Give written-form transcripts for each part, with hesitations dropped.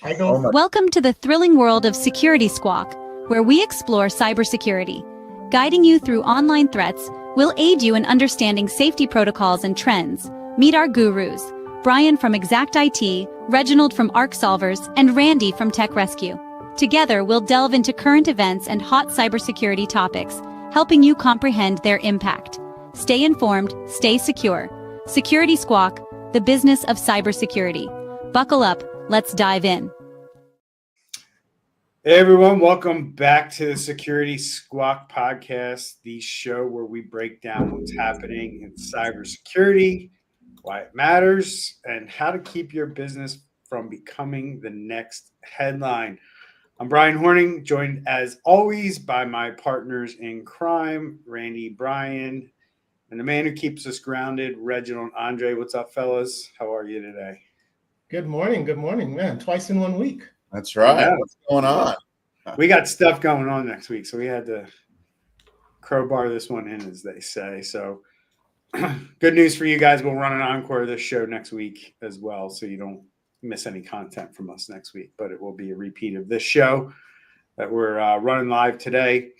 I go. Welcome to the thrilling world of Security Squawk, where we explore cybersecurity. Guiding you through online threats, we'll aid you in understanding safety protocols and trends. Meet our gurus, Bryan from Exact IT, Reginald from Arc Solvers, and Randy from Tech Rescue. Together, we'll delve into current events and hot cybersecurity topics, helping you comprehend their impact. Stay informed, stay secure. Security Squawk, the business of cybersecurity. Buckle up, let's dive in. Hey everyone, welcome back to the Security Squawk Podcast, the show where we break down what's happening in cybersecurity, why it matters, and how to keep your business from becoming the next headline. I'm Bryan Hornung, joined as always by my partners in crime, Randy, Bryan, and the man who keeps us grounded, Reginald Andre. What's up, fellas? How are you today? Good morning, man. Twice in 1 week. That's right. Yeah. What's going on? We got stuff going on next week, so we had to crowbar this one in, as they say. So good news for you guys. We'll run an encore of this show next week as well, so you don't miss any content from us next week. But it will be a repeat of this show that we're running live today.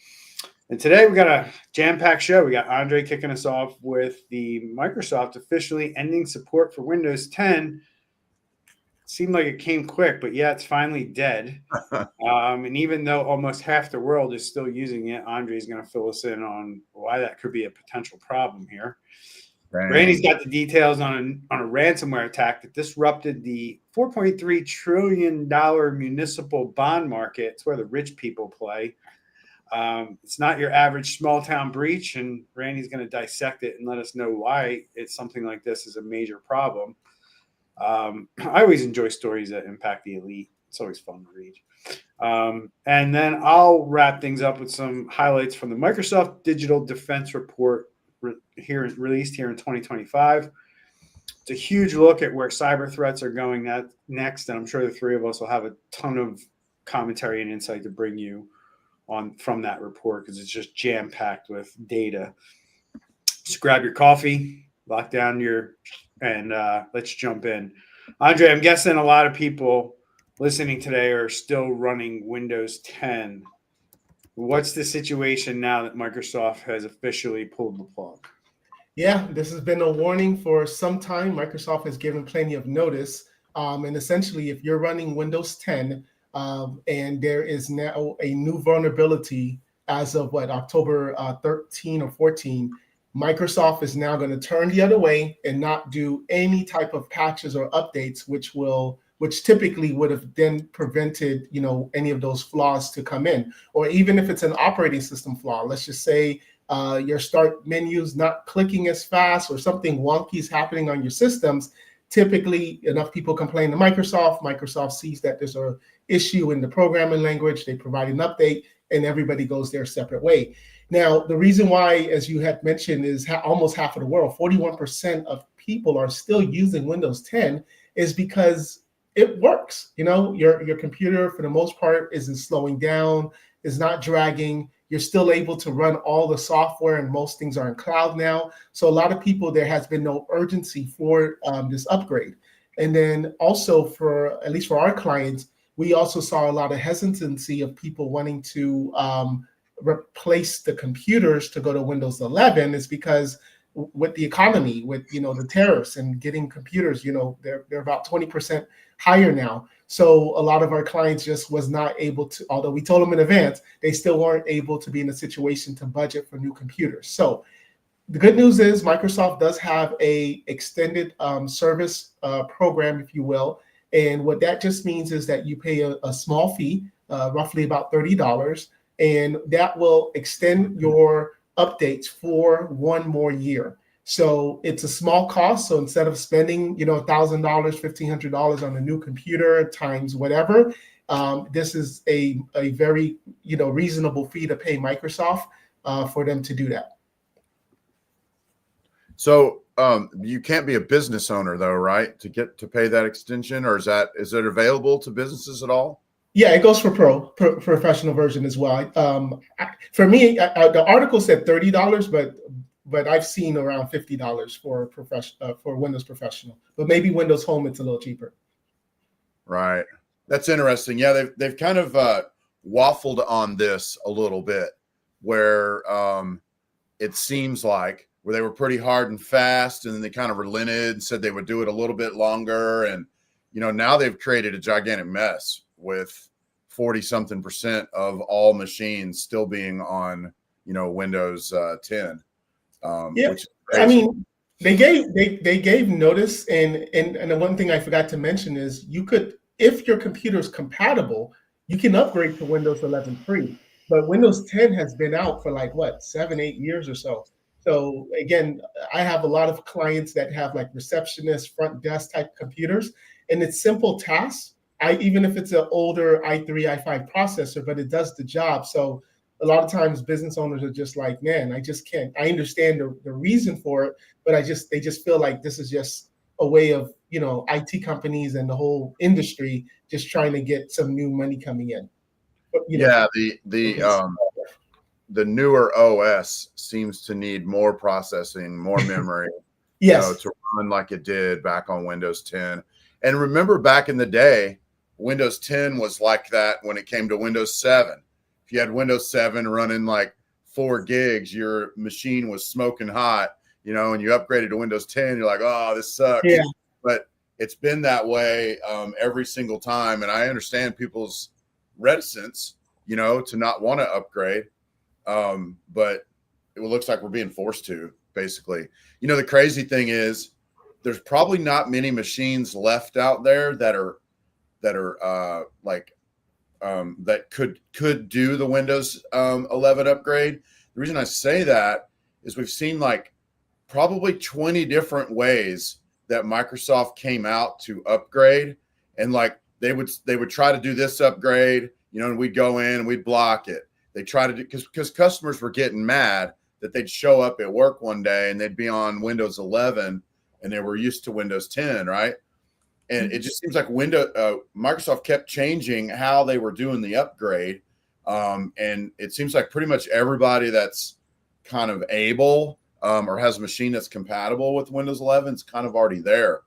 And today we got a jam-packed show. We got Andre kicking us off with the Microsoft officially ending support for Windows 10. Seemed like it came quick, but yeah, it's finally dead. And even though almost half the world is still using it, Andre's going to fill us in on why that could be a potential problem here. Right. Randy's got the details on a ransomware attack that disrupted the $4.3 trillion municipal bond market. It's where the rich people play. It's not your average small town breach, and Randy's going to dissect it and let us know why it's something like this is a major problem. I always enjoy stories that impact the elite. It's always fun to read. And then I'll wrap things up with some highlights from the Microsoft Digital Defense Report released here in 2025. It's a huge look at where cyber threats are going next, and I'm sure the three of us will have a ton of commentary and insight to bring you on from that report because it's just jam-packed with data. Just grab your coffee, lock down and let's jump in. Andre, I'm guessing a lot of people listening today are still running Windows 10. What's the situation now that Microsoft has officially pulled the plug? Yeah, this has been a warning for some time. Microsoft has given plenty of notice. And essentially, if you're running Windows 10 and there is now a new vulnerability as of October 13 or 14, Microsoft is now going to turn the other way and not do any type of patches or updates, which typically would have then prevented, any of those flaws to come in. Or even if it's an operating system flaw, let's just say your start menu's not clicking as fast or something wonky is happening on your systems. Typically, enough people complain to Microsoft. Microsoft sees that there's an issue in the programming language. They provide an update, and everybody goes their separate way. Now, the reason why, as you had mentioned, is almost half of the world, 41% of people are still using Windows 10 is because it works. Your computer, for the most part, isn't slowing down, is not dragging. You're still able to run all the software, and most things are in cloud now. So a lot of people, there has been no urgency for this upgrade. And then also at least for our clients, we also saw a lot of hesitancy of people wanting to replace the computers to go to Windows 11 is because with the economy, with the tariffs and getting computers, they're about 20% higher now. So a lot of our clients just was not able to, although we told them in advance, they still weren't able to be in a situation to budget for new computers. So the good news is Microsoft does have a extended service program, if you will. And what that just means is that you pay a small fee, roughly about $30, and that will extend your updates for one more year. So it's a small cost. So instead of spending, $1,000, $1,500 on a new computer times whatever, this is a very, reasonable fee to pay Microsoft for them to do that. So you can't be a business owner though, right? To pay that extension, or is it available to businesses at all? Yeah, it goes for professional version as well. For me, the article said $30, but I've seen around $50 for Windows Professional. But maybe Windows Home, it's a little cheaper. Right. That's interesting. Yeah, they've kind of waffled on this a little bit, where it seems like where they were pretty hard and fast, and then they kind of relented and said they would do it a little bit longer. And now they've created a gigantic mess with 40-something% of all machines still being on Windows 10. Yeah, which is I crazy. mean, they gave notice, and the one thing I forgot to mention is you could, if your computer is compatible, you can upgrade to Windows 11 free. But Windows 10 has been out for like 7-8 years or so. So again, I have a lot of clients that have like receptionist, front desk type computers, and it's simple tasks. Even if it's an older i3, i5 processor, but it does the job. So a lot of times business owners are just like, man, I just can't. I understand the reason for it, but they just feel like this is just a way of IT companies and the whole industry just trying to get some new money coming in. But, the newer OS seems to need more processing, more memory, yes, to run like it did back on Windows 10. And remember, back in the day, Windows 10 was like that when it came to Windows 7. If you had Windows 7 running like 4 gigs, your machine was smoking hot, and you upgraded to Windows 10, you're like, oh, this sucks. Yeah. But it's been that way every single time. And I understand people's reticence, to not want to upgrade. But it looks like we're being forced to, basically. The crazy thing is there's probably not many machines left out there that are that could do the Windows 11 upgrade. The reason I say that is we've seen like probably 20 different ways that Microsoft came out to upgrade, and like they would try to do this upgrade, and we'd go in and we'd block it. They try to do because customers were getting mad that they'd show up at work one day and they'd be on Windows 11 and they were used to Windows 10, right? And it just seems like Microsoft kept changing how they were doing the upgrade. And it seems like pretty much everybody that's kind of able or has a machine that's compatible with Windows 11 is kind of already there.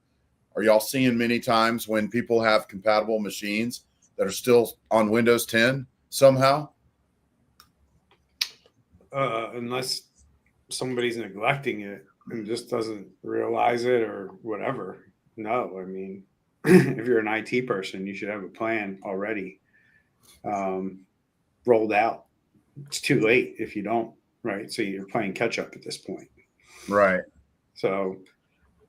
Are y'all seeing many times when people have compatible machines that are still on Windows 10 somehow? Unless somebody's neglecting it and just doesn't realize it or whatever. No, I mean, if you're an IT person, you should have a plan already rolled out. It's too late if you don't, right? So you're playing catch up at this point. Right. So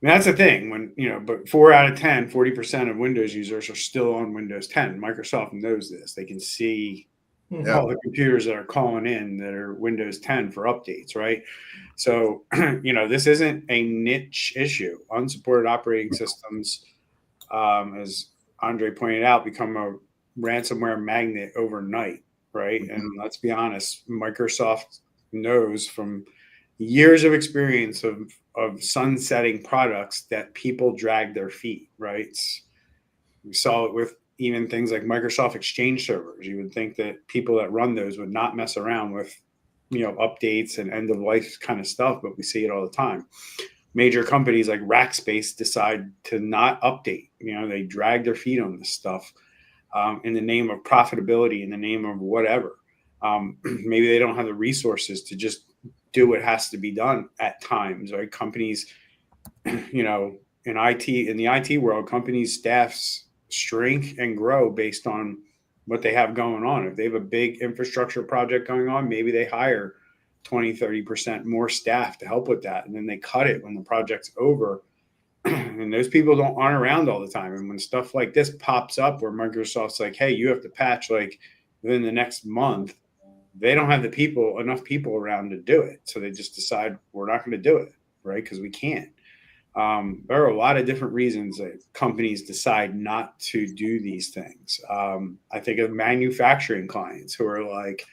that's the thing but 4 out of 10, 40% of Windows users are still on Windows 10. Microsoft knows this. They can see all the computers that are calling in that are Windows 10 for updates, right? So, this isn't a niche issue. Unsupported operating systems, as Andre pointed out, become a ransomware magnet overnight, right? Mm-hmm. And let's be honest, Microsoft knows from years of experience of sunsetting products that people drag their feet, right? We saw it with even things like Microsoft Exchange servers. You would think that people that run those would not mess around with, updates and end of life kind of stuff, but we see it all the time. Major companies like Rackspace decide to not update. They drag their feet on this stuff in the name of profitability, in the name of whatever. Maybe they don't have the resources to just do what has to be done at times, right? Companies, in the IT world, companies' staffs shrink and grow based on what they have going on. If they have a big infrastructure project going on, maybe they hire 20, 30% more staff to help with that. And then they cut it when the project's over. And those people aren't around all the time. And when stuff like this pops up where Microsoft's like, hey, you have to patch like within the next month, they don't have enough people around to do it. So they just decide we're not going to do it, right? Because we can't. There are a lot of different reasons that companies decide not to do these things. I think of manufacturing clients who are like,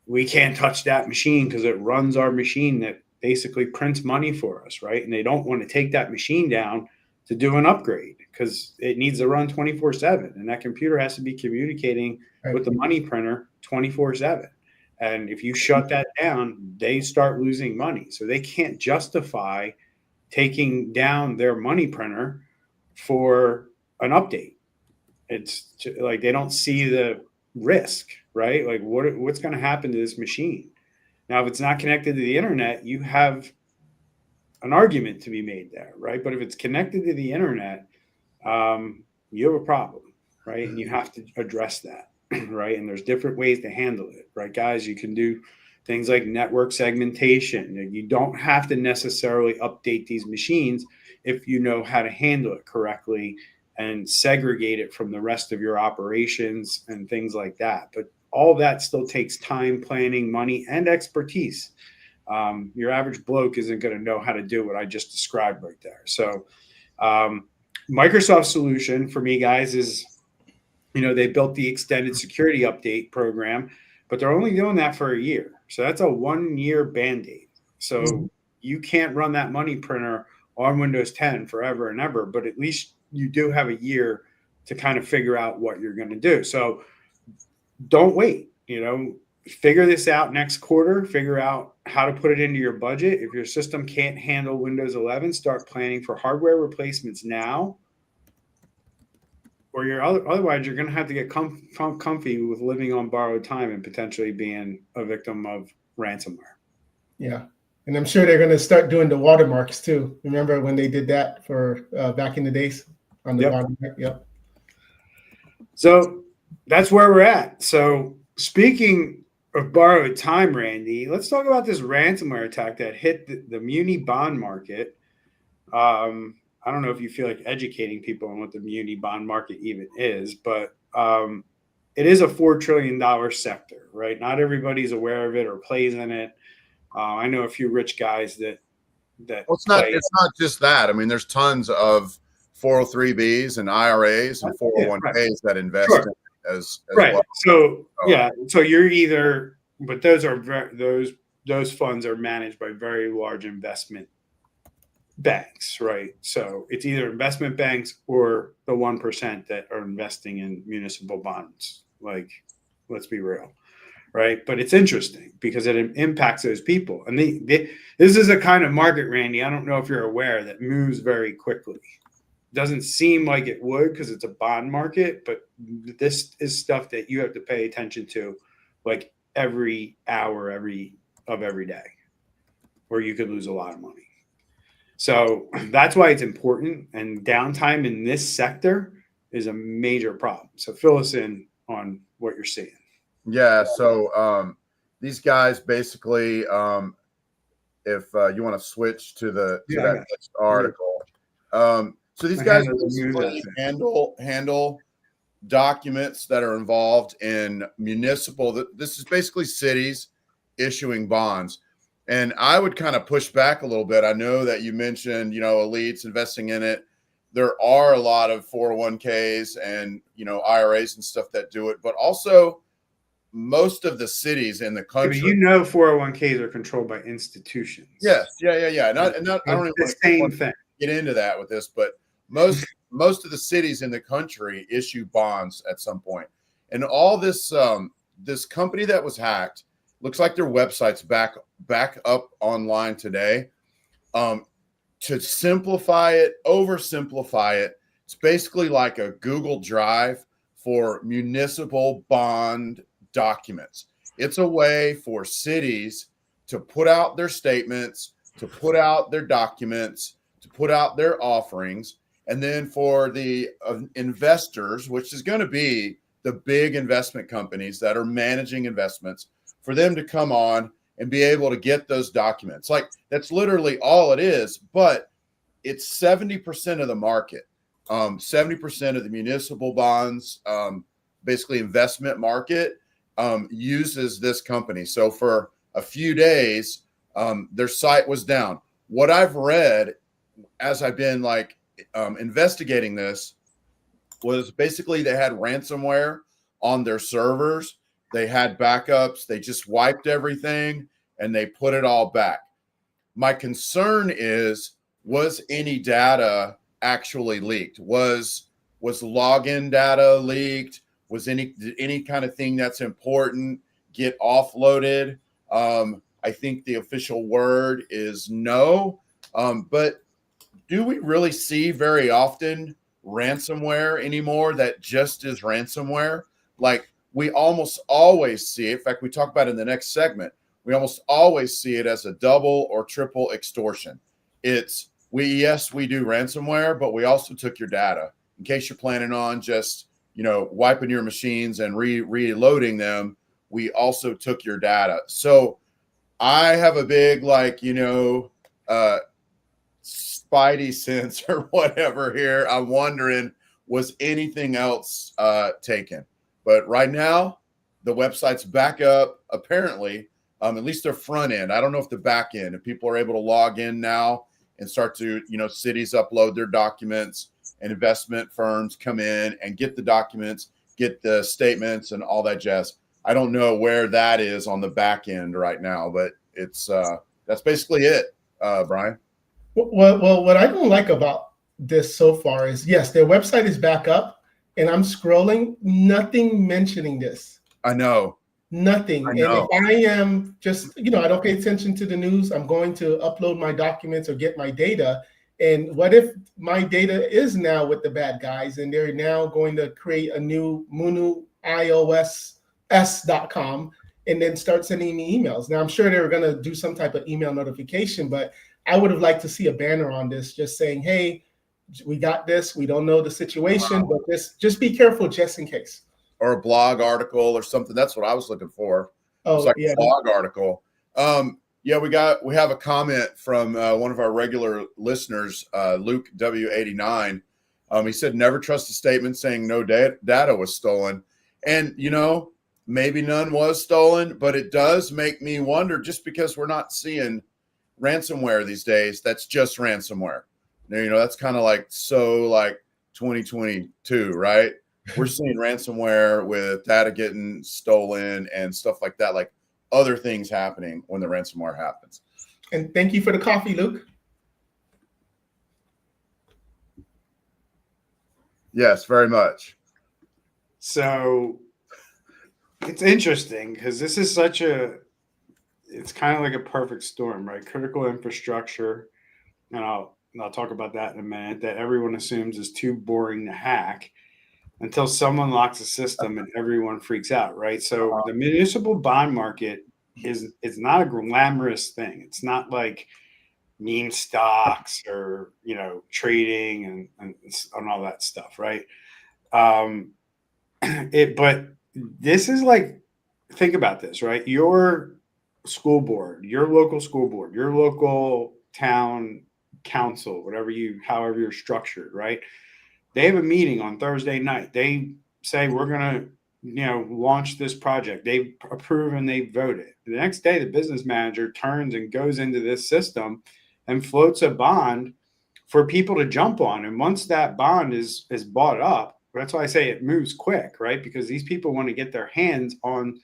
we can't touch that machine because it runs our machine that basically prints money for us, right? And they don't want to take that machine down to do an upgrade because it needs to run 24/7. And that computer has to be communicating with the money printer 24/7. And if you shut that down, they start losing money. So they can't justify taking down their money printer for an update. like they don't see the risk, right? Like what's going to happen to this machine? Now, if it's not connected to the internet, you have an argument to be made there, right? But if it's connected to the internet, you have a problem, right? And you have to address that, right? And there's different ways to handle it, right, guys? You can do things like network segmentation. You don't have to necessarily update these machines if you know how to handle it correctly and segregate it from the rest of your operations and things like that. But all that still takes time, planning, money, and expertise. Your average bloke isn't going to know how to do what I just described right there. So Microsoft's solution for me, guys, is, they built the extended security update program, but they're only doing that for a year. So that's a 1-year Band-Aid. So you can't run that money printer on Windows 10 forever and ever, but at least you do have a year to kind of figure out what you're going to do. So don't wait, figure this out next quarter, figure out how to put it into your budget. If your system can't handle Windows 11, start planning for hardware replacements now, or otherwise you're going to have to get comfy with living on borrowed time and potentially being a victim of ransomware. Yeah. And I'm sure they're going to start doing the watermarks too. Remember when they did that for back in the days on the bottom? Yep. So that's where we're at. So speaking of borrowed time, Randy, let's talk about this ransomware attack that hit the muni bond market. I don't know if you feel like educating people on what the muni bond market even is, but it is a $4 trillion sector, right? Not everybody's aware of it or plays in it. I know a few rich guys that well, it's not just that. I mean, there's tons of 403Bs and IRAs and 401Ks that invest in it as right. well. So so you're either, but those funds are managed by very large investment banks, right? So it's either investment banks or the 1% that are investing in municipal bonds. Like, let's be real, right? But it's interesting because it impacts those people. And this is a kind of market, Randy, I don't know if you're aware, that moves very quickly. Doesn't seem like it would because it's a bond market, but this is stuff that you have to pay attention to like every hour of every day, or you could lose a lot of money. So that's why it's important. And downtime in this sector is a major problem. So fill us in on what you're seeing. Yeah. So these guys basically, if you want to switch to that next article, so these guys handle documents that are involved in municipal. This is basically cities issuing bonds. And I would kind of push back a little bit. I know that you mentioned, elites investing in it. There are a lot of 401ks and, IRAs and stuff that do it, but also most of the cities in the country. Yeah, 401ks are controlled by institutions. Yes. Yeah. I don't even want to get into that with this, but most of the cities in the country issue bonds at some point. And all this, this company that was hacked, looks like their website's back up online today. To oversimplify it, it's basically like a Google Drive for municipal bond documents. It's a way for cities to put out their statements, to put out their documents, to put out their offerings, and then for the investors, which is going to be the big investment companies that are managing investments, for them to come on and be able to get those documents. Like, that's literally all it is, but it's 70% of the market. 70% of the municipal bonds, basically investment market, uses this company. So for a few days, their site was down. What I've read as I've been investigating this was basically they had ransomware on their servers. They had backups. They just wiped everything and they put it all back. My concern is, was any data actually leaked? Was login data leaked? Was any kind of thing that's important get offloaded? I think the official word is no. But do we really see very often ransomware anymore that just is ransomware. Like we almost always see it. In fact, we talk about it in the next segment. We almost always see it as a double or triple extortion. It's yes, we do ransomware, but we also took your data in case you're planning on just, wiping your machines and reloading them. We also took your data. So I have a big, spidey sense or whatever here. I'm wondering, was anything else taken? But right now, the website's back up, apparently, at least their front end. I don't know if the back end, if people are able to log in now and start to, cities upload their documents and investment firms come in and get the documents, get the statements and all that jazz. I don't know where that is on the back end right now, but it's that's basically it, Bryan. Well, what I don't like about this so far is, yes, their website is back up, and I'm scrolling, nothing mentioning this. I know. Nothing. And if I am just, I don't pay attention to the news, I'm going to upload my documents or get my data. And what if my data is now with the bad guys and they're now going to create a new munuios.com and then start sending me emails? Now, I'm sure they're going to do some type of email notification, but I would have liked to see a banner on this just saying, hey, we got this. We don't know the situation, but just be careful just in case. Or a blog article or something. That's what I was looking for. Oh, it's like yeah. A blog article. We have a comment from one of our regular listeners, Luke W89. He said, never trust a statement saying no data was stolen. And, maybe none was stolen, but it does make me wonder, just because we're not seeing ransomware these days, that's just ransomware. That's kind of like 2022, right? We're seeing ransomware with data getting stolen and stuff like that, like other things happening when the ransomware happens. And thank you for the coffee, Luke. Yes, very much. So it's interesting because this is it's kind of like a perfect storm, right? Critical infrastructure, and I'll talk about that in a minute, that everyone assumes is too boring to hack until someone locks a system and everyone freaks out, right? So the municipal bond market is not a glamorous thing. It's not like meme stocks or, trading and all that stuff, right? But this is like, think about this, right? Your school board, your local school board, your local town council, however you're structured, right? They have a meeting on Thursday night. They say, we're going to, launch this project. They approve and they vote it. The next day, the business manager turns and goes into this system and floats a bond for people to jump on. And once that bond is bought up, that's why I say it moves quick, right? Because these people want to get their hands on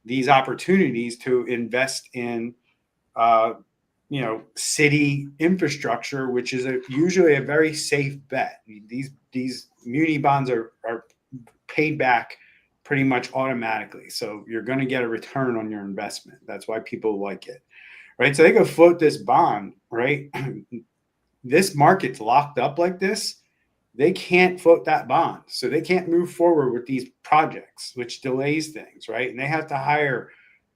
these opportunities to invest in, city infrastructure, which is usually a very safe bet. These muni bonds are paid back pretty much automatically. So you're going to get a return on your investment. That's why people like it, right? So they go float this bond, right? This market's locked up like this. They can't float that bond. So they can't move forward with these projects, which delays things, right? And they have to hire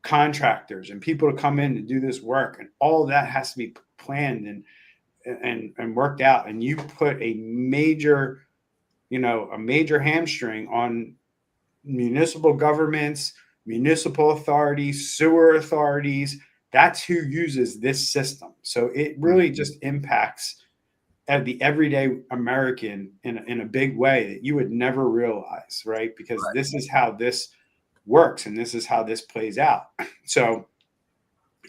contractors and people to come in to do this work, and all of that has to be planned and worked out. And you put a major hamstring on municipal governments, municipal authorities, sewer authorities. That's who uses this system. So it really just impacts the everyday American in a big way that you would never realize, right? Because this is how this works and this is how this plays out. So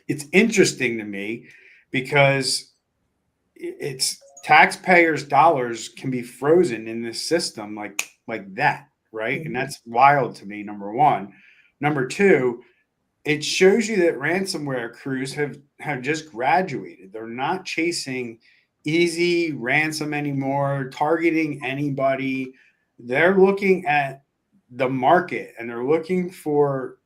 it's interesting to me because it's taxpayers' dollars can be frozen in this system like that, right? And that's wild to me, number one. Number two, it shows you that ransomware crews have just graduated. They're not chasing easy ransom anymore, targeting anybody. They're looking at the market and they're looking for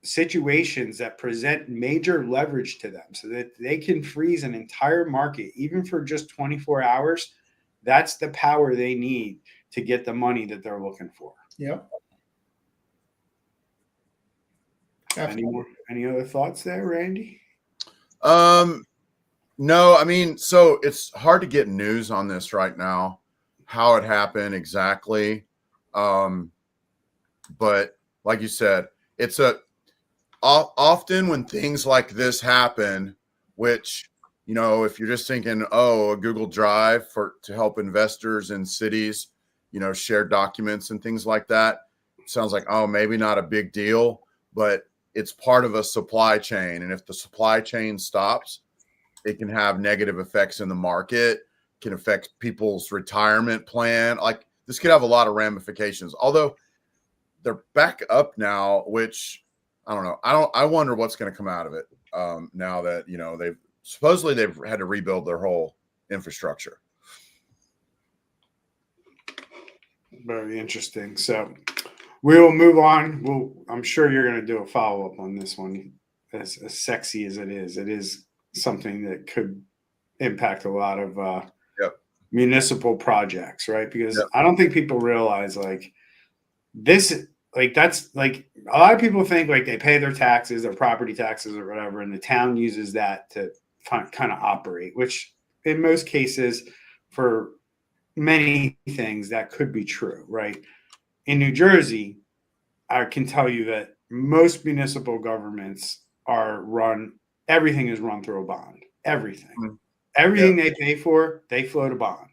situations that present major leverage to them so that they can freeze an entire market, even for just 24 hours. That's the power they need to get the money that they're looking for. Yep. Any other thoughts there, Randy? No, I mean, so it's hard to get news on this right now, how it happened exactly. But like you said, it's often when things like this happen, which, you know, if you're just thinking, oh, a Google Drive to help investors in cities, you know, share documents and things like that, it sounds like, oh, maybe not a big deal, but it's part of a supply chain. And if the supply chain stops, it can have negative effects in the market, can affect people's retirement plan. Like, this could have a lot of ramifications, although they're back up now, which I don't know. I wonder what's going to come out of it now that, you know, they've had to rebuild their whole infrastructure. Very interesting. So we will move on. I'm sure you're going to do a follow-up on this one. As sexy as it is something that could impact a lot of municipal projects, right? Because I don't think people realize like this, like that's like a lot of people think like they pay their taxes, their property taxes or whatever, and the town uses that to kind of operate, which in most cases for many things that could be true, right? In New Jersey, I can tell you that most municipal governments everything is run through a bond. Everything they pay for, they float a bond.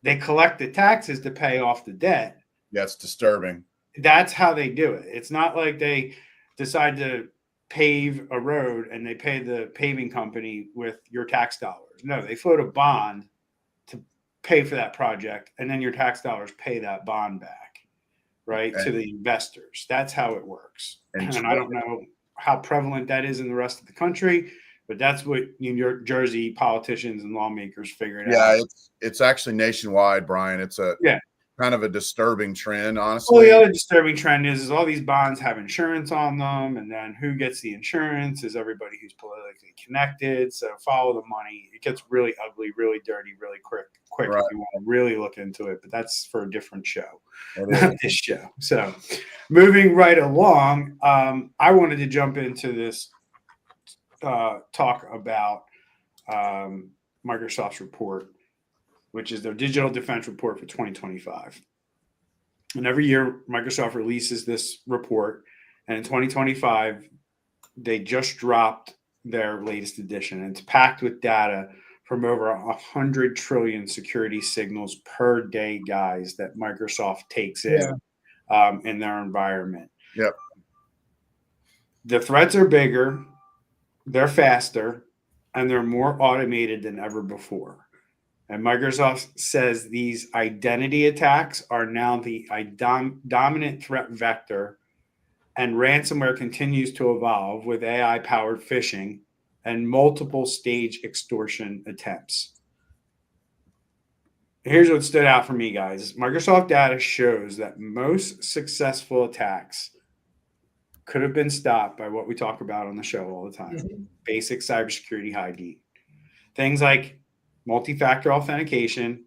They collect the taxes to pay off the debt. Yeah, it's disturbing. That's how they do it. It's not like they decide to pave a road and they pay the paving company with your tax dollars. No, they float a bond to pay for that project, and then your tax dollars pay that bond back, right, to the investors. That's how it works. And I don't know how prevalent that is in the rest of the country, but that's what New Jersey politicians and lawmakers figured out. Yeah, it's actually nationwide, Brian. It's kind of a disturbing trend, honestly. Well, the other disturbing trend is all these bonds have insurance on them, and then who gets the insurance is everybody who's politically connected. So follow the money. It gets really ugly, really dirty, really quick right. If you want to really look into it. But that's for a different show, not this show. So moving right along, I wanted to jump into this talk about Microsoft's report, which is their digital defense report for 2025. And every year, Microsoft releases this report. And in 2025, they just dropped their latest edition. And it's packed with data from over 100 trillion security signals per day, guys, that Microsoft takes in their environment. Yep. The threats are bigger, they're faster, and they're more automated than ever before. And Microsoft says these identity attacks are now the dominant threat vector, and ransomware continues to evolve with AI-powered phishing and multiple stage extortion attempts. Here's what stood out for me, guys. Microsoft data shows that most successful attacks could have been stopped by what we talk about on the show all the time. Mm-hmm. Basic cybersecurity hygiene. Things like multi-factor authentication,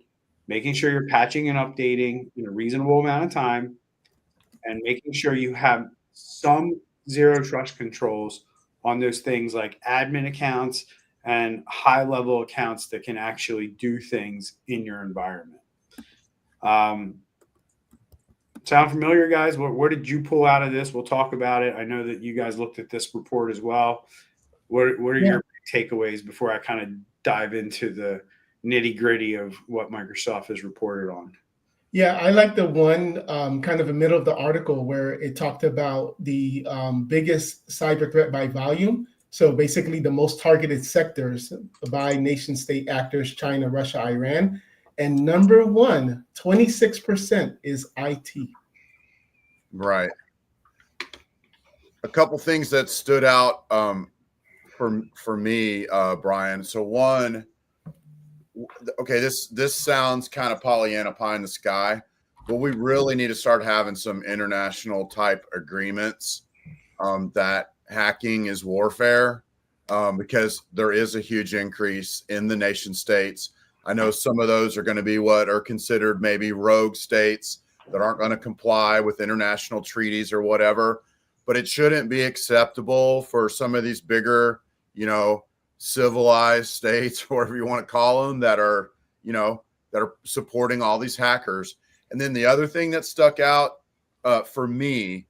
making sure you're patching and updating in a reasonable amount of time, and making sure you have some zero trust controls on those things like admin accounts and high-level accounts that can actually do things in your environment. Sound familiar, guys? What did you pull out of this? We'll talk about it. I know that you guys looked at this report as well. What are your takeaways before I kind of dive into the nitty-gritty of what Microsoft has reported on? Yeah, I like the one kind of in the middle of the article where it talked about the biggest cyber threat by volume. So basically the most targeted sectors by nation state actors, China, Russia, Iran. And number one, 26% is IT. Right. A couple things that stood out for me, Brian. So one, okay, this sounds kind of Pollyanna pie in the sky, but we really need to start having some international type agreements that hacking is warfare, because there is a huge increase in the nation states I know some of those are going to be what are considered maybe rogue states that aren't going to comply with international treaties or whatever, but it shouldn't be acceptable for some of these bigger, civilized states, whatever you want to call them, that are supporting all these hackers. And then the other thing that stuck out for me,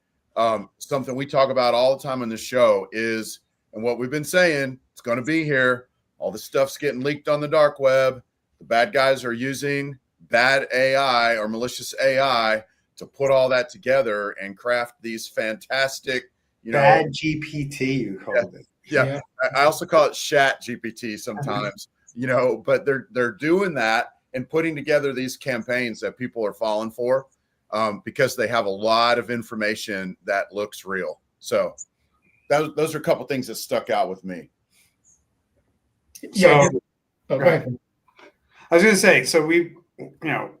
something we talk about all the time on the show is, and what we've been saying, it's going to be here. All this stuff's getting leaked on the dark web. The bad guys are using bad AI or malicious AI to put all that together and craft these fantastic, bad GPT, you called it. Yeah. I also call it Chat GPT sometimes, but they're doing that and putting together these campaigns that people are falling for because they have a lot of information that looks real. So those are a couple things that stuck out with me. Yeah. Go ahead. I was going to say, so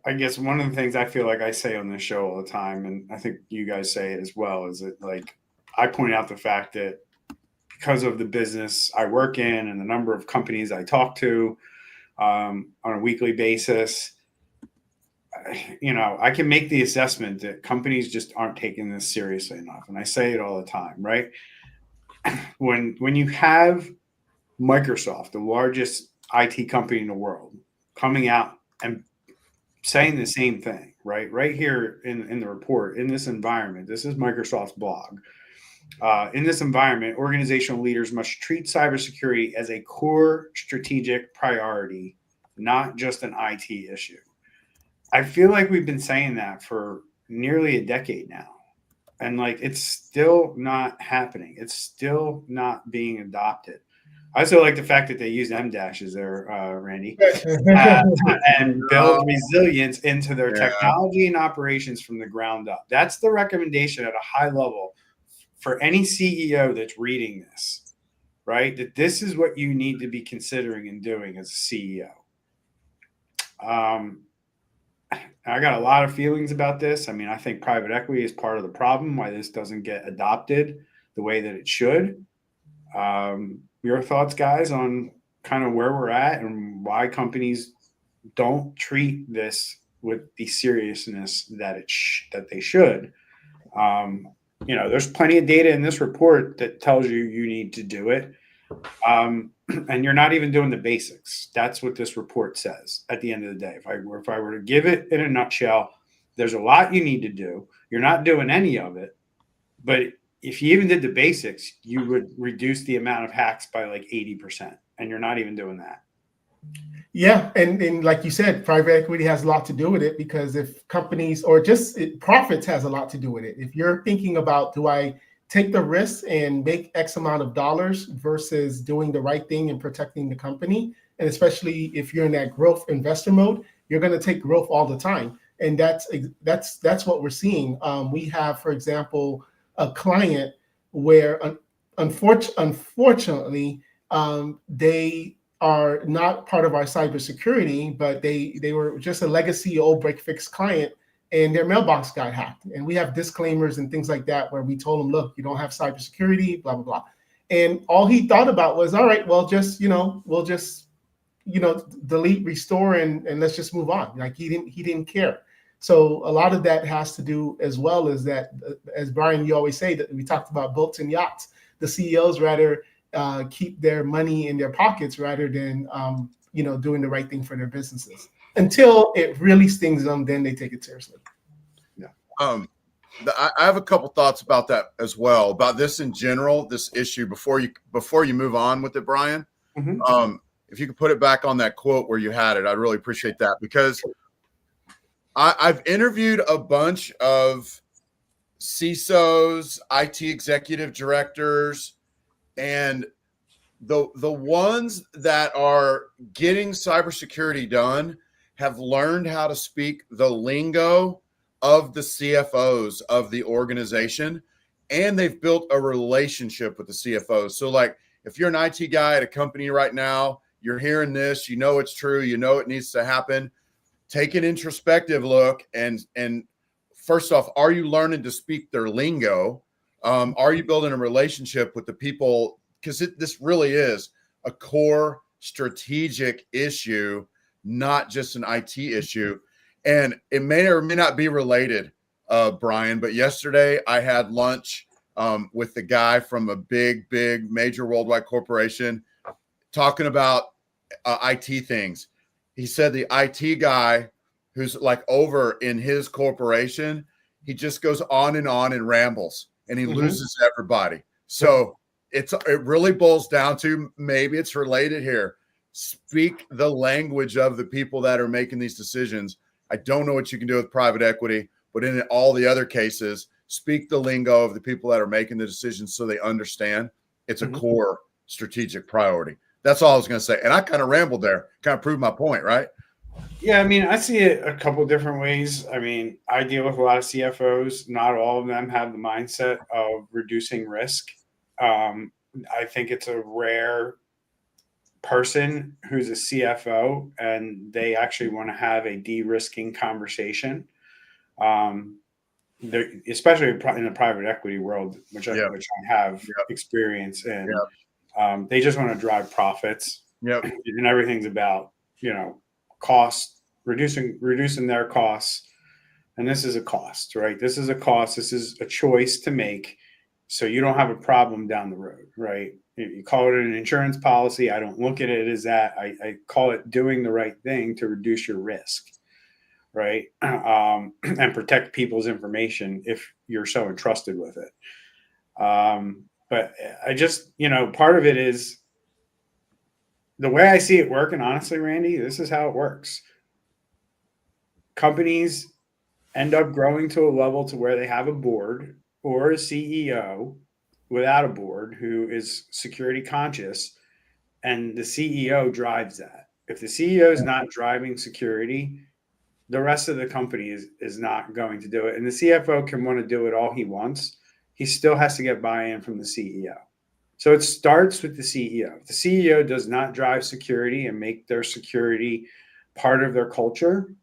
I guess one of the things I feel like I say on this show all the time, and I think you guys say it as well, is that I point out the fact that because of the business I work in and the number of companies I talk to on a weekly basis, I can make the assessment that companies just aren't taking this seriously enough. And I say it all the time, right? When you have Microsoft, the largest IT company in the world, coming out and saying the same thing, right here in the report, in this environment, this is Microsoft's blog. In this environment, organizational leaders must treat cybersecurity as a core strategic priority, not just an IT issue. I feel like we've been saying that for nearly a decade now. And it's still not happening. It's still not being adopted. I also like the fact that they use M-dashes there, Randy, and build resilience into their technology and operations from the ground up. That's the recommendation at a high level for any CEO that's reading this, right? That this is what you need to be considering and doing as a CEO. I got a lot of feelings about this. I mean, I think private equity is part of the problem why this doesn't get adopted the way that it should. Your thoughts, guys, on kind of where we're at and why companies don't treat this with the seriousness that that they should. There's plenty of data in this report that tells you need to do it. And you're not even doing the basics. That's what this report says at the end of the day. If I were to give it in a nutshell, there's a lot you need to do. You're not doing any of it, but if you even did the basics, you would reduce the amount of hacks by 80%, and you're not even doing that. Yeah, and like you said, private equity has a lot to do with it, because if companies, or just profits has a lot to do with it. If you're thinking about, do I take the risk and make X amount of dollars versus doing the right thing and protecting the company, and especially if you're in that growth investor mode, you're going to take growth all the time, and that's what we're seeing. We have, for example, a client where unfortunately they are not part of our cybersecurity, but they were just a legacy old break-fix client, and their mailbox got hacked. And we have disclaimers and things like that where we told them, look, you don't have cybersecurity, blah, blah, blah. And all he thought about was, all right, well, we'll just delete, restore, and let's just move on. He didn't care. So a lot of that has to do as well as that, as Bryan, you always say, that we talked about boats and yachts. The CEOs rather keep their money in their pockets rather than doing the right thing for their businesses. Until it really stings them, then they take it seriously. Yeah. I have a couple thoughts about that as well, about this in general, this issue. Before you move on with it, Bryan, if you could put it back on that quote where you had it, I'd really appreciate that, because I've interviewed a bunch of CISOs, IT executive directors, and the ones that are getting cybersecurity done have learned how to speak the lingo of the CFOs of the organization, and they've built a relationship with the CFOs. So if you're an IT guy at a company right now, you're hearing this, it's true, it needs to happen. Take an introspective look and first off, are you learning to speak their lingo? Are you building a relationship with the people? Because this really is a core strategic issue not just an IT issue. And it may or may not be related, Bryan, but yesterday I had lunch with the guy from a big major worldwide corporation talking about IT things. He said the IT guy who's like over in his corporation, he just goes on and rambles, and he loses everybody. So it really boils down to, maybe it's related here. Speak the language of the people that are making these decisions. I don't know what you can do with private equity, but in all the other cases, speak the lingo of the people that are making the decisions so they understand it's a core strategic priority. That's all I was going to say. And I kind of rambled there, kind of proved my point, right? Yeah, I mean, I see it a couple different ways. I mean, I deal with a lot of CFOs. Not all of them have the mindset of reducing risk. I think it's a rare person who's a CFO and they actually want to have a de-risking conversation. Especially in the private equity world, which I have experience in. They just want to drive profits. And everything's about, cost, reducing their costs. And this is a cost, right? This is a cost. This is a choice to make so you don't have a problem down the road, right? You call it an insurance policy. I don't look at it as that. I call it doing the right thing to reduce your risk, right? And protect people's information if you're so entrusted with it. But I just, part of it is the way I see it working, honestly, Randy, this is how it works. Companies end up growing to a level to where they have a board or a CEO without a board who is security conscious, and the CEO drives that. If the CEO is not driving security, the rest of the company is not going to do it. And the CFO can want to do it all he wants. He still has to get buy-in from the CEO. So it starts with the CEO. If the CEO does not drive security and make their security part of their culture,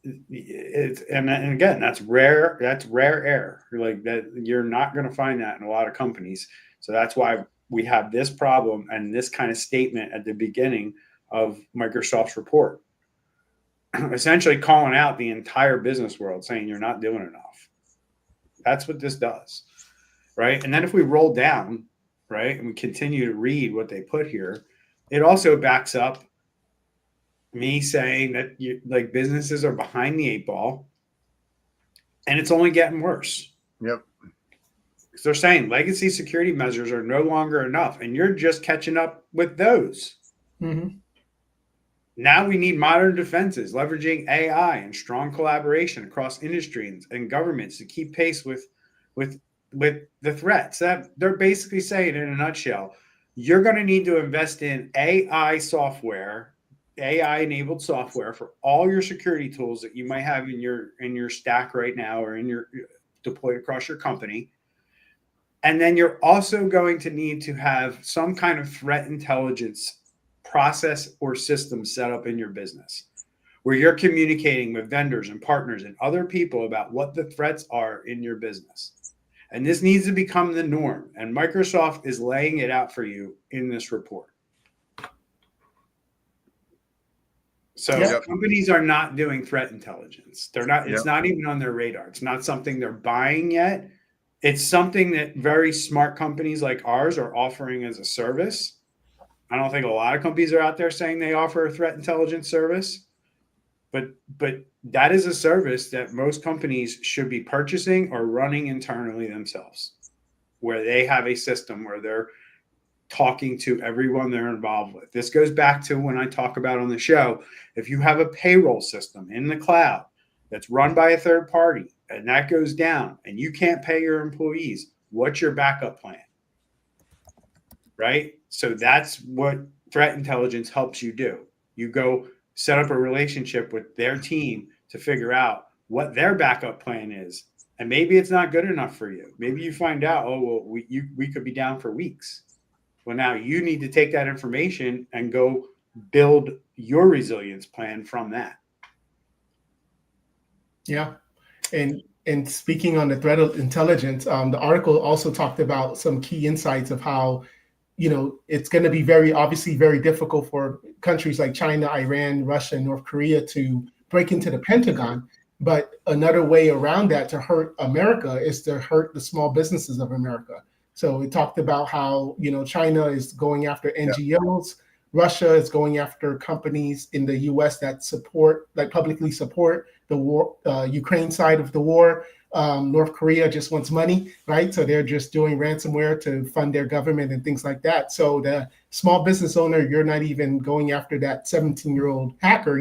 and again, that's rare. That's rare air. Like that, you're not going to find that in a lot of companies. So that's why we have this problem and this kind of statement at the beginning of Microsoft's report, essentially calling out the entire business world, saying you're not doing enough. That's what this does, right? And then if we roll down, right, and we continue to read what they put here, it also backs up me saying that businesses are behind the 8 ball, and it's only getting worse. Yep. Because they're saying legacy security measures are no longer enough, and you're just catching up with those. Now we need modern defenses, leveraging AI and strong collaboration across industries and governments to keep pace with the threats. That they're basically saying in a nutshell, you're going to need to invest in AI software, AI-enabled software for all your security tools that you might have in your stack right now or in your deployed across your company. And then you're also going to need to have some kind of threat intelligence process or system set up in your business where you're communicating with vendors and partners and other people about what the threats are in your business. And this needs to become the norm. And Microsoft is laying it out for you in this report. So companies are not doing threat intelligence. They're not, it's not even on their radar. It's not something they're buying yet. It's something that very smart companies like ours are offering as a service. I don't think a lot of companies are out there saying they offer a threat intelligence service, but that is a service that most companies should be purchasing or running internally themselves, where they have a system where they're talking to everyone they're involved with. This goes back to when I talk about on the show, if you have a payroll system in the cloud that's run by a third party and that goes down and you can't pay your employees, what's your backup plan? Right? So that's what threat intelligence helps you do. You go set up a relationship with their team to figure out what their backup plan is. And maybe it's not good enough for you. Maybe you find out, we could be down for weeks. Well, now you need to take that information and go build your resilience plan from that. Yeah. And speaking on the threat intelligence, the article also talked about some key insights of how it's going to be very difficult for countries like China, Iran, Russia, and North Korea to break into the Pentagon. But another way around that to hurt America is to hurt the small businesses of America. So we talked about how, China is going after NGOs. Russia is going after companies in the US that publicly support the war, Ukraine side of the war. North Korea just wants money, right? So they're just doing ransomware to fund their government and things like that. So the small business owner, you're not even going after that 17-year-old hacker.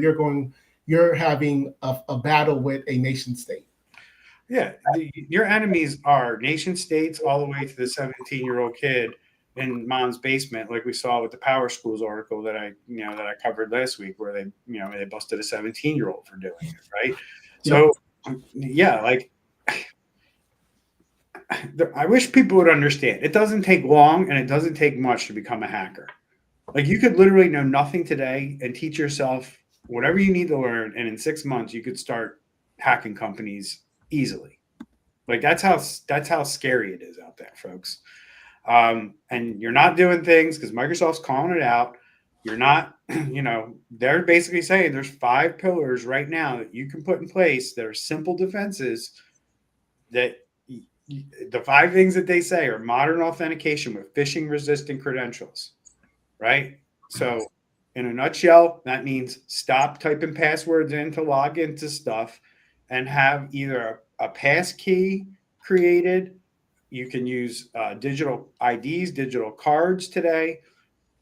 You're having a battle with a nation state. Yeah, your enemies are nation states all the way to the 17-year-old kid in mom's basement, like we saw with the Power Schools article that I covered last week, where they busted a 17-year-old for doing it, right? So I wish people would understand. It doesn't take long and it doesn't take much to become a hacker. Like, you could literally know nothing today and teach yourself whatever you need to learn, and in 6 months you could start hacking companies easily. Like, that's how scary it is out there, folks. And you're not doing things because Microsoft's calling it out. You're not, they're basically saying there's 5 pillars right now that you can put in place that are simple defenses. That the 5 things that they say are modern authentication with phishing resistant credentials, right? So in a nutshell, that means stop typing passwords in to log into stuff and have either a pass key created. You can use digital IDs, digital cards today,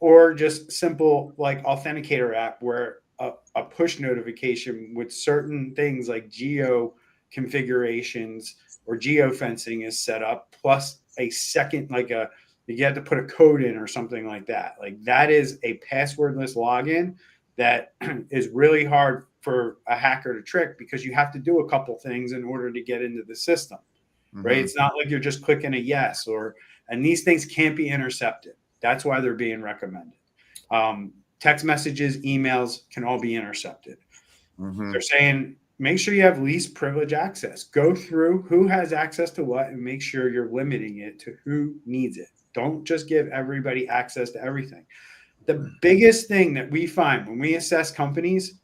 or just simple like authenticator app where a push notification with certain things like geo configurations or geofencing is set up, plus a second, you have to put a code in or something like that. Like, that is a passwordless login that is really hard for a hacker to trick, because you have to do a couple things in order to get into the system, right? It's not like you're just clicking a yes, and these things can't be intercepted. That's why they're being recommended. Text messages, emails can all be intercepted. They're saying, make sure you have least privilege access. Go through who has access to what and make sure you're limiting it to who needs it. Don't just give everybody access to everything. The biggest thing that we find when we assess companies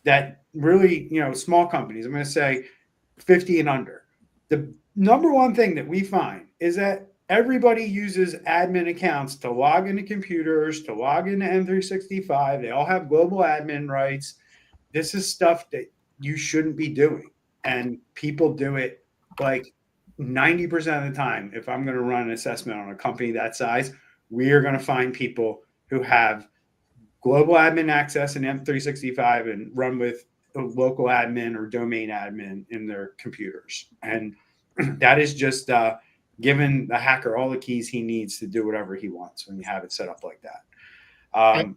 that really, small companies, I'm going to say 50 and under, the number one thing that we find is that everybody uses admin accounts to log into computers, to log into M365. They all have global admin rights. This is stuff that you shouldn't be doing. And people do it like 90% of the time. If I'm going to run an assessment on a company that size, we are going to find people who have global admin access in M365 and run with a local admin or domain admin in their computers. And that is just giving the hacker all the keys he needs to do whatever he wants when you have it set up like that.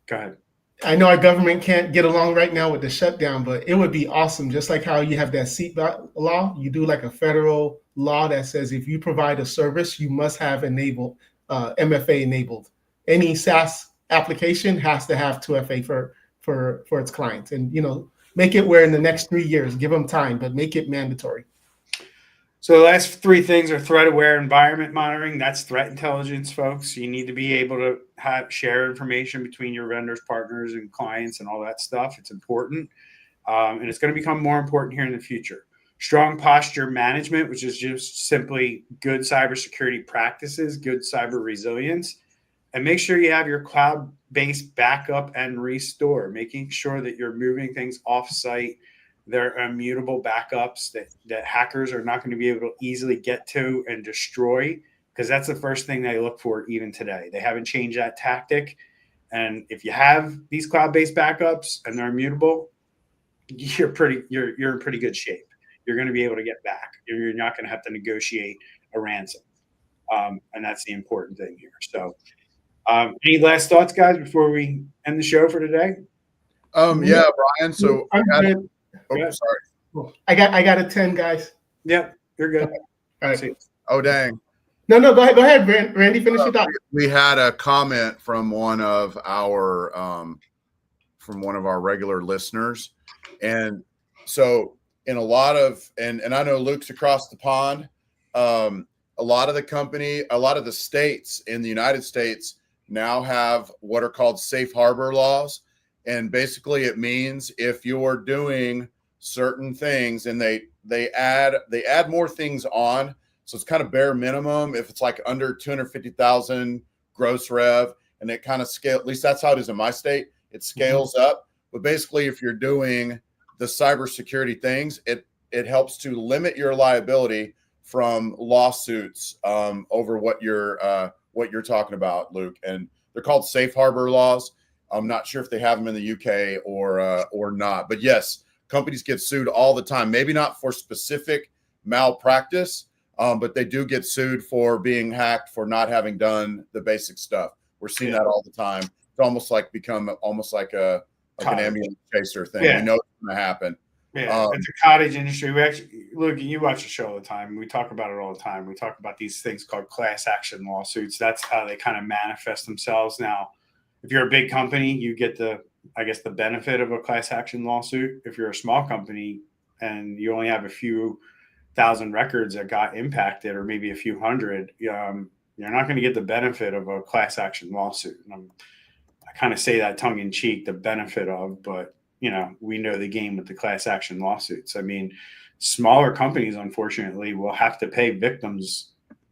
Go ahead. I know our government can't get along right now with the shutdown, but it would be awesome. Just like how you have that seatbelt law, you do like a federal law that says if you provide a service, you must have enabled MFA enabled. Any SaaS application has to have 2FA for its clients, and make it where in the next 3 years, give them time, but make it mandatory. So the last 3 things are threat-aware environment monitoring. That's threat intelligence, folks. You need to be able to share information between your vendors, partners, and clients and all that stuff. It's important. And it's going to become more important here in the future. Strong posture management, which is just simply good cybersecurity practices, good cyber resilience. And make sure you have your cloud-based backup and restore, making sure that you're moving things off-site. They're immutable backups that hackers are not going to be able to easily get to and destroy, because that's the first thing they look for even today. They haven't changed that tactic. And if you have these cloud-based backups and they're immutable, you're in pretty good shape. You're going to be able to get back. You're not going to have to negotiate a ransom. And that's the important thing here. So any last thoughts, guys, before we end the show for today? Yeah, Brian. So sorry. I got a 10, guys. Yep, you're good. All right. Oh, dang. No, go ahead, Randy. Finish your thought. We had a comment from one of our regular listeners, and so in a lot of and I know Luke's across the pond. a lot of the states in the United States now have what are called safe harbor laws. And basically it means if you're doing certain things, and they add more things on. So it's kind of bare minimum. If it's like under 250,000 gross rev, and it kind of scale, at least that's how it is in my state. It scales up. But basically, if you're doing the cybersecurity things, it helps to limit your liability from lawsuits over what you're talking about, Luke. And they're called safe harbor laws. I'm not sure if they have them in the UK or not. But yes, companies get sued all the time. Maybe not for specific malpractice, but they do get sued for being hacked, for not having done the basic stuff. We're seeing that all the time. It's almost like an ambulance chaser thing. We know it's going to happen. Yeah, it's a cottage industry. We actually, look, you watch the show all the time. We talk about it all the time. We talk about these things called class action lawsuits. That's how they kind of manifest themselves. Now, if you're a big company, you get the benefit of a class action lawsuit. If you're a small company and you only have a few thousand records that got impacted, or maybe a few hundred, you're not going to get the benefit of a class action lawsuit. And I kind of say that tongue in cheek, the benefit of, but we know the game with the class action lawsuits. I mean, smaller companies, unfortunately, will have to pay victims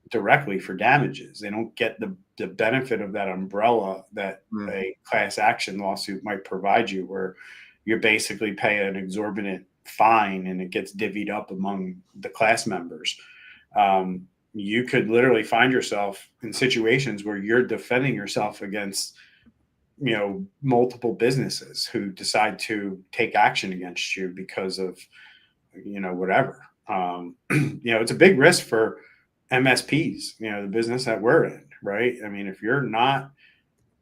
directly for damages. They don't get the benefit of that umbrella that a class action lawsuit might provide you, where you basically pay an exorbitant fine and it gets divvied up among the class members. You could literally find yourself in situations where you're defending yourself against multiple businesses who decide to take action against you because of, whatever. It's a big risk for MSPs, the business that we're in, right? I mean, if you're not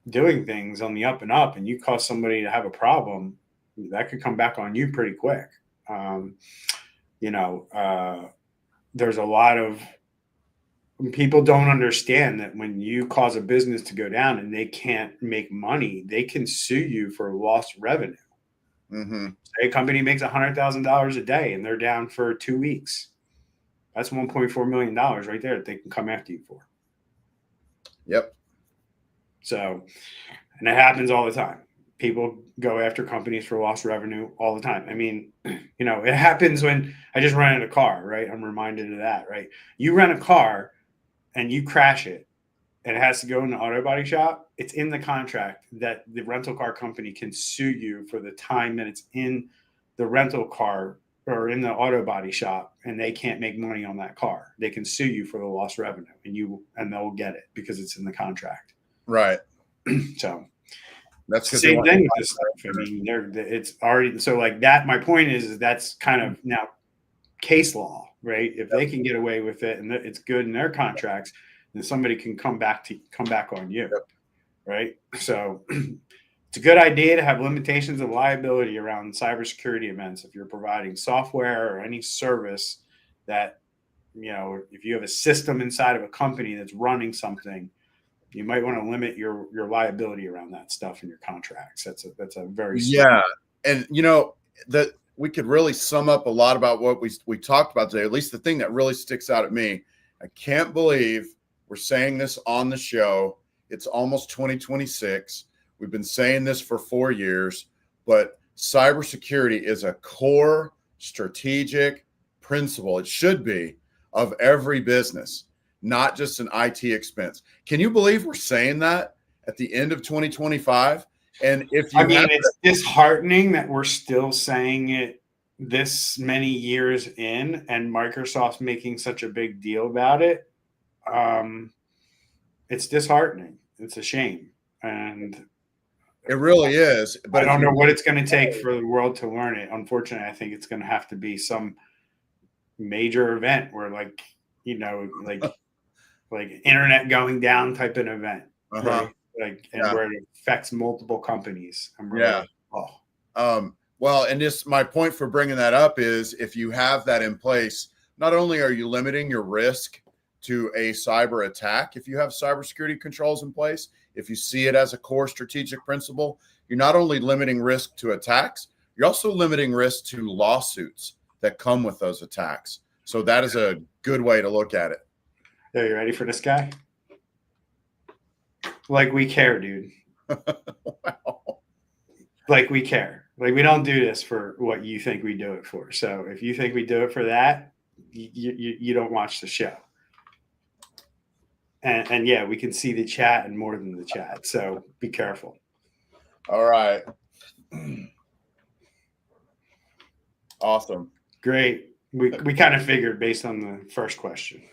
doing things on the up and up and you cause somebody to have a problem, that could come back on you pretty quick. There's a lot of people don't understand that when you cause a business to go down and they can't make money, they can sue you for lost revenue. Say a company makes $100,000 a day and they're down for 2 weeks. That's $1.4 million right there that they can come after you for. Yep. So, and it happens all the time. People go after companies for lost revenue all the time. I mean, it happens when I just rented a car, right? I'm reminded of that, right? You rent a car and you crash it and it has to go in the auto body shop. It's in the contract that the rental car company can sue you for the time that it's in the rental car or in the auto body shop, and they can't make money on that car. They can sue you for the lost revenue, and they'll get it because it's in the contract. Right. So that's the same thing with this stuff. I mean, it's already so like that. My point is that's kind of now case law, right? If they can get away with it and it's good in their contracts, then somebody can come back on you, right? So it's a good idea to have limitations of liability around cybersecurity events. If you're providing software or any service that, if you have a system inside of a company that's running something, you might want to limit your liability around that stuff in your contracts. That's a very and that we could really sum up a lot about what we talked about today. At least the thing that really sticks out at me. I can't believe we're saying this on the show. It's almost 2026. We've been saying this for 4 years, but cybersecurity is a core strategic principle. It should be of every business, not just an IT expense. Can you believe we're saying that at the end of 2025? And if you it's disheartening that we're still saying it this many years in, and Microsoft's making such a big deal about it. It's disheartening. It's a shame. And it really is. But I don't know what it's going to take for the world to learn it. Unfortunately, I think it's going to have to be some major event where like internet going down type of event. Right? Where it affects multiple companies. Well, and just my point for bringing that up is if you have that in place, not only are you limiting your risk to a cyber attack, if you have cybersecurity controls in place, if you see it as a core strategic principle, you're not only limiting risk to attacks, you're also limiting risk to lawsuits that come with those attacks. So that is a good way to look at it. Are you ready for this guy? Like we care, dude. Wow. Like we care. Like we don't do this for what you think we do it for. So if you think we do it for that, you don't watch the show. And yeah, we can see the chat and more than the chat. So be careful. All right. Awesome. Great. We kind of figured based on the first question.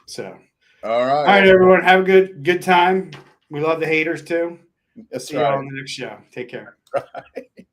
So All right. all right, everyone. Have a good time. We love the haters too. That's See you all right. on the next show. Take care. Right.